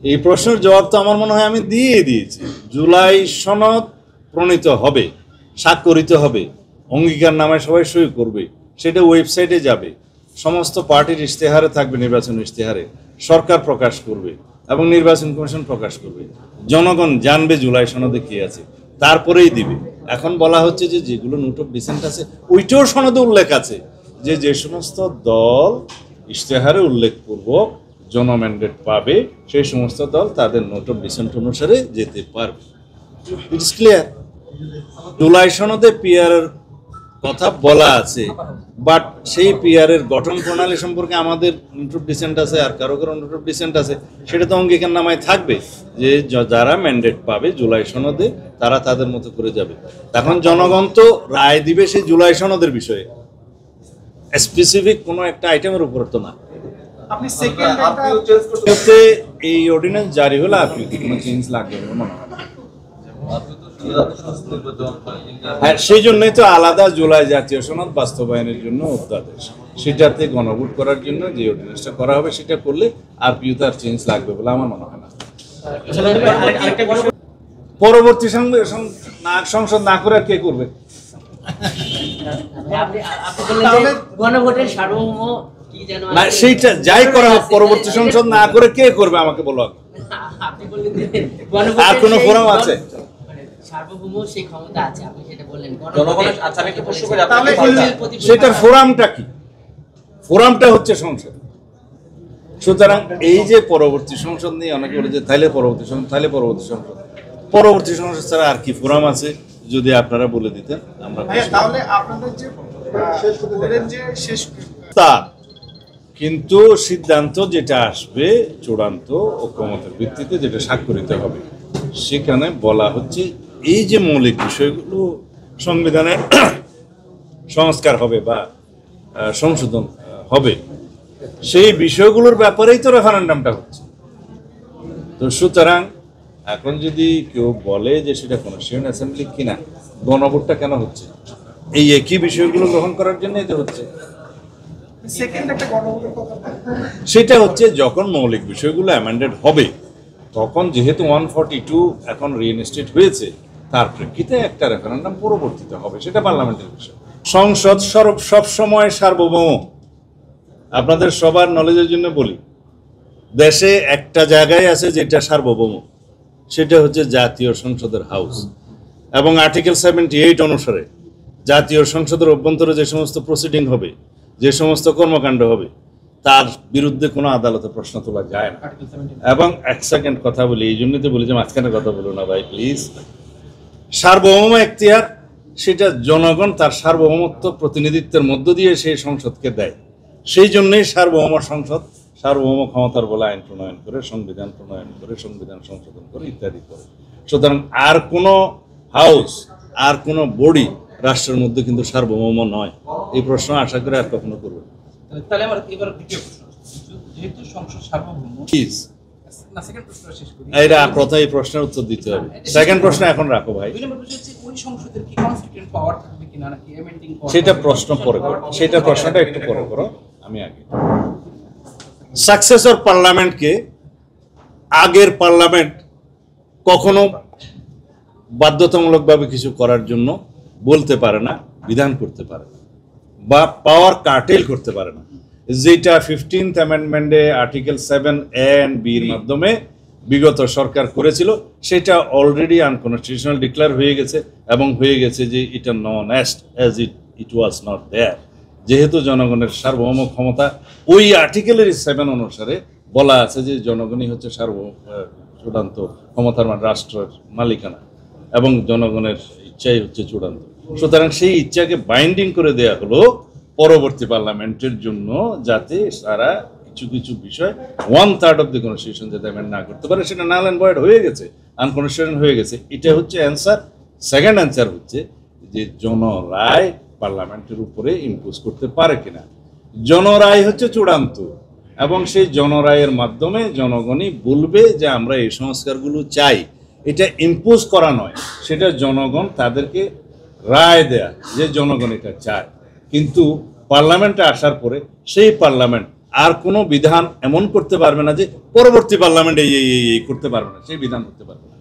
এই প্রশ্নের জবাব তো আমার মনে হয় আমি দিয়ে দিয়েছি। জুলাই সনদ প্রণীত হবে, স্বাক্ষরিত হবে, অঙ্গীকারনামায় সবাই সই করবে, সেটা ওয়েবসাইটে যাবে, সমস্ত পার্টির ইশতেহারে থাকবে, নির্বাচন ইশতেহারে সরকার প্রকাশ করবে এবং নির্বাচন কমিশন প্রকাশ করবে। জনগণ জানবে জুলাই সনদে কি আছে, তারপরেই দিবে। এখন বলা হচ্ছে যে যেগুলো নোট অফ ডিসেন্ট আছে ওইটাও সনদে উল্লেখ আছে যে যে সমস্ত দল ইশতেহারে উল্লেখপূর্বক জনম্যান্ডেট পাবে সেই সমস্ত দল তাদের নোট অফ ডিসেন্ট অনুসারে যেতে পারবে। It's clear. জুলাই সনদে পিআরের কথা বলা আছে, বাট সেই পিআরের গঠন প্রণালী সম্পর্কে আমাদের নোট অফ ডিসেন্ট আছে, আর কারো কারো নোট অফ ডিসেন্ট আছে, সেটা তো অঙ্গীকারনামায় থাকবে যে যারা ম্যান্ডেট পাবে জুলাই সনদে তারা তাদের মতো করে যাবে। তখন জনগণ তো রায় দিবে সেই জুলাই সনদের বিষয়ে, স্পেসিফিক কোনো একটা আইটেমের উপর তো না। আপনি সেকেন্ড এই অর্ডিন্যান্স জারি হলে আপনি কোনো চেঞ্জ লাগবে বলে মনে হয় না। হ্যাঁ, সেই জন্যই তো আলাদা জুলাই জাতীয় সনদ বাস্তবায়নের জন্য অধ্যাদেশ, সেটাতে গণভোট করার জন্য যে অর্ডিন্যান্সটা করা হবে সেটা করলে আর তার চেঞ্জ লাগবে বলে আমার মনে হয় না। পরবর্তী সংসদ না করে কে করবে? গণভোটের সার্বভৌম না, সেইটা যাই করা হোক, পরবর্তী সংসদ না করে কে করবে আমাকে বলো। আর কোনো ফোরাম আছে? সার্বভৌম সেই ক্ষমতা আছে, আপনি সেটা বললেন। আচ্ছা, আমি একটা প্রশ্ন করি, সেটার ফোরামটা কি? ফোরামটা হচ্ছে সংসদ। সুতরাং এই যে পরবর্তী সংসদ নিয়ে অনেকে বলে যে তাইলে পরবর্তী সংসদ পরবর্তী সংসদ ছাড়া আর কি ফোরাম আছে যদি আপনারা বলে দিতেন আমরা। তাহলে আপনাদের যে শেষ তা কিন্তু সিদ্ধান্ত যেটা আসবে চূড়ান্ত ঐকমত্যের ভিত্তিতে যেটা স্বাক্ষরিত হবে, সেখানে বলা হচ্ছে এই যে মৌলিক বিষয়গুলো সংবিধানের সংস্কার হবে বা সংশোধন হবে, সেই বিষয়গুলোর ব্যাপারেই তো রেফারেন্ডামটা হচ্ছে। তো সুতরাং এখন যদি কেউ বলে যে সেটা কনস্টিটিউয়েন্ট অ্যাসেম্বলি কিনা, গণভোটটা কেন হচ্ছে? এই একই বিষয়গুলো গ্রহণ করার জন্য এটা হচ্ছে। সেটা হচ্ছে যখন মৌলিক বিষয়গুলো অ্যামেন্ডেড হবে, তখন যেহেতু 142 এখন রিইনস্টেট হয়েছে, তার প্রেক্ষিতে একটা রেফারেন্ডাম পরবর্তীতে হবে, সেটা পার্লামেন্টের বিষয়। সংসদ সবসময় সার্বভৌম। আপনাদের সবার নলেজের জন্য বলি, দেশে একটা জায়গায় আছে যেটা সার্বভৌম, সেটা হচ্ছে জাতীয় সংসদের হাউস। এবং আর্টিকেল 78 অনুসারে জাতীয় সংসদের অভ্যন্তরে যে সমস্ত প্রসিডিং হবে, যে সমস্ত কর্মকাণ্ড হবে, তার বিরুদ্ধে কোনো আদালতে প্রশ্ন তোলা যায় না। এবং এক সেকেন্ড কথা বলি, এই জন্যই তো বলি যে মাঝখানে কথা বলো না ভাই প্লিজ। সার্বভৌম এখতিয়ার সেটা জনগণ তার সার্বভৌমত্ব প্রতিনিধিত্বের মধ্য দিয়ে সেই সংসদকে দেয়। সেই জন্যই সার্বভৌম সংসদ সার্বভৌম ক্ষমতার বলে আইন প্রণয়ন করে, সংবিধান প্রণয়ন করে, সংবিধান সংশোধন করে ইত্যাদি করে। সুতরাং আর কোনো হাউস, আর কোনো বডি রাষ্ট্রের মধ্যে কিন্তু সার্বভৌম নয়। এই প্রশ্ন আশা করে আর কখনো করবে না। তাহলে আমার এবার দ্বিতীয় প্রশ্ন, যেহেতু সংসদ সার্বভৌম, প্লিজ না সেকেন্ড প্রশ্ন শেষ করি। এইটা প্রথম এই প্রশ্নের উত্তর দিতে হবে, সেকেন্ড প্রশ্ন এখন রাখো ভাই। দুই নম্বর প্রশ্ন হচ্ছে ওই সংসদের কি কনস্টিটিউয়েন্ট পাওয়ার থাকবে কিনা, নাকি এমেন্ডিং পাওয়ার? সেটা প্রশ্ন পরে করো, সেটা প্রশ্নটা একটু পরে করো, আমি আগে। সাকসেসর পার্লামেন্টকে আগের পার্লামেন্ট কখনো বাধ্যতামূলকভাবে কিছু করার জন্য বলতে পারে না, বিধান করতে পারে না, বা পাওয়ার কার্টেল করতে পারে না। যেটা 15th অ্যামেন্ডমেন্টে article 7A and B এর মাধ্যমে বিগত সরকার করেছিল, সেটা অলরেডি আনকনস্টিটিউশনাল ডিক্লেয়ার হয়ে গেছে এবং হয়ে গেছে যে এটা known as it was not there. যেহেতু জনগণের সার্বভৌম ক্ষমতা ওই আর্টিকেলের 7 অনুসারে বলা আছে যে জনগণই হচ্ছে চূড়ান্ত ক্ষমতার রাষ্ট্রের মালিকানা এবং জনগণের ইচ্ছাই হচ্ছে চূড়ান্ত। সুতরাং সেই ইচ্ছাকে বাইন্ডিং করে দেয়া হলো পরবর্তী পার্লামেন্টের জন্য, যাতে সারা কিছু কিছু বিষয় 1/3 অফ দি কনস্টিটিউশন যাতে অ্যামেন্ড না করতে পারে। সেটা নাল অ্যান্ড ভয়েড হয়ে গেছে, আনকনস্টিটিউশনাল হয়ে গেছে। এটা হচ্ছে অ্যান্সার। সেকেন্ড অ্যান্সার হচ্ছে যে জনরায় পার্লামেন্টের উপরে ইম্পোজ করতে পারে কিনা। জনরায় হচ্ছে চূড়ান্ত, এবং সেই জনরায়ের মাধ্যমে জনগণই বলবে যে আমরা এই সংস্কারগুলো চাই। এটা ইম্পোজ করা নয়, সেটা জনগণ তাদেরকে রায় দেয়া যে জনগণ এটা চায়। কিন্তু পার্লামেন্টে আসার পরে সেই পার্লামেন্ট আর কোনো বিধান এমন করতে পারবে না যে পরবর্তী পার্লামেন্টে এই করতে পারবে না, সেই বিধান করতে পারবে না।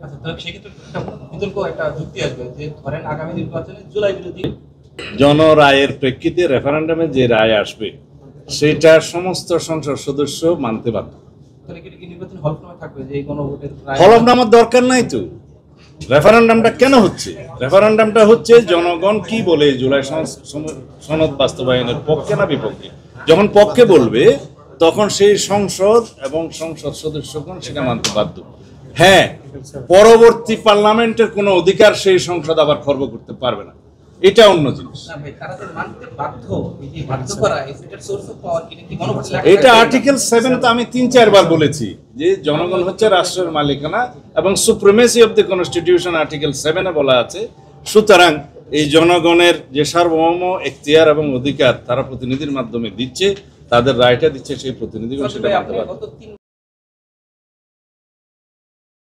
আচ্ছা, তাহলে সেক্ষেত্রে একটা বিতর্ক একটা যুক্তি আসবে যে ধরেন আগামী নির্বাচনে জুলাই বিরোধী জনরায়ের প্রেক্ষিতে রেফারেন্ডামে যে রায় আসবে সেটা সমস্ত সংসদ সদস্য মানতে বাধ্য। তাহলে কি নির্বাচন হলফনামা থাকবে যে এই গণভোটের রায় হলফনামার দরকার নাই তো। রেফারেন্ডামটা কেন হচ্ছে? রেফারেন্ডামটা হচ্ছে জনগণ কি বলে জুলাই সনদ বাস্তবায়নের পক্ষে না বিপক্ষে। যখন পক্ষে বলবে তখন সেই সংসদ এবং সংসদ সদস্যগণ সেটা মানতে বাধ্য। হ্যাঁ, পরবর্তী পার্লামেন্টের কোনো অধিকার সেই সংসদ আবার খর্ব করতে পারবে না, এটা অন্য জিনিস। না ভাই, তারা যে মানতে বাধ্য, এই যে বাধ্য করা এটার সোর্স অফ পাওয়ার কি গণভোটে লেখা এটা থাকবে? আর্টিকেল 7 তো আমি 3-4 বার বলেছি যে জনগণ হচ্ছে রাষ্ট্রের মালিকানা এবং supremacy of the constitution article 7-এ বলা আছে। সুতরাং এই জনগণের যে সার্বভৌম এখতিয়ার এবং অধিকার তারা প্রতিনিধির মাধ্যমে দিচ্ছে, তাদের রায়টা দিচ্ছে, সেই প্রতিনিধিগণ সেটা ভাই, মানতে আপনি পারবে। গত 3